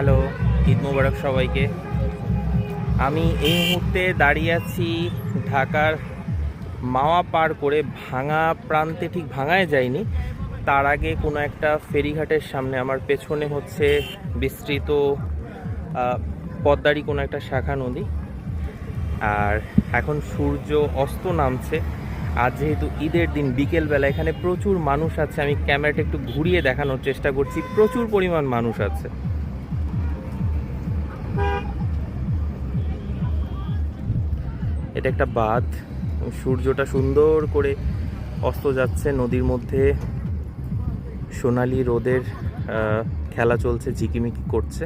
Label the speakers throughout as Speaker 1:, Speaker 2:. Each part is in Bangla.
Speaker 1: হ্যালো, ঈদ মোবারক সবাইকে। আমি এই মুহূর্তে দাঁড়িয়ে আছি ঢাকার মাওয়া পার করে ভাঙা প্রান্তে, ঠিক ভাঙায় যাইনি, তার আগে কোনো একটা ফেরিঘাটের সামনে। আমার পেছনে হচ্ছে বিস্তৃত পদ্মারই কোনো একটা শাখা নদী, আর এখন সূর্য অস্ত নামছে। আজ যেহেতু ঈদের দিন, বিকেলবেলা এখানে প্রচুর মানুষ আছে। আমি ক্যামেরাটা একটু ঘুরিয়ে দেখানোর চেষ্টা করছি, প্রচুর পরিমাণ মানুষ আছে। এটা একটা বাঁধ, সূর্যটা সুন্দর করে অস্ত যাচ্ছে, নদীর মধ্যে সোনালি রোদের খেলা চলছে, ঝিকিমিকি করছে।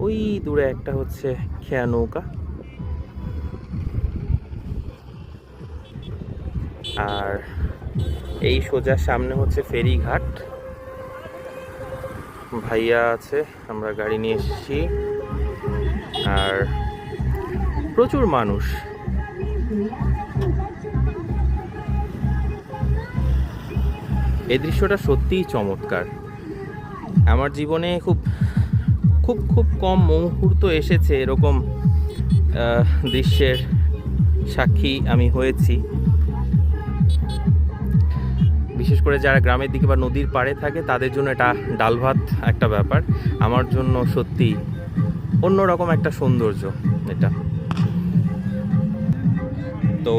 Speaker 1: ওই দূরে একটা হচ্ছে খেয়া নৌকা, আর এই সোজা সামনে হচ্ছে ফেরিঘাট। ভাইয়া আছে, আমরা গাড়ি নিয়ে এসেছি, আর প্রচুর মানুষ। এই দৃশ্যটা সত্যিই চমৎকার। আমার জীবনে খুব খুব খুব কম মুহূর্ত এসেছে এরকম দৃশ্যের সাক্ষী আমি হয়েছি। বিশেষ করে যারা গ্রামের দিকে বা নদীর পাড়ে থাকে তাদের জন্য এটা ডাল ভাত একটা ব্যাপার, আমার জন্য সত্যি অন্যরকম একটা সৌন্দর্য এটা। তো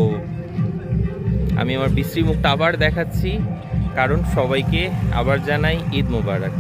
Speaker 1: আমি আমার বিশ্রী মুখটা আবার দেখাচ্ছি, কারণ সবাইকে আবার জানাই ঈদ মোবারক।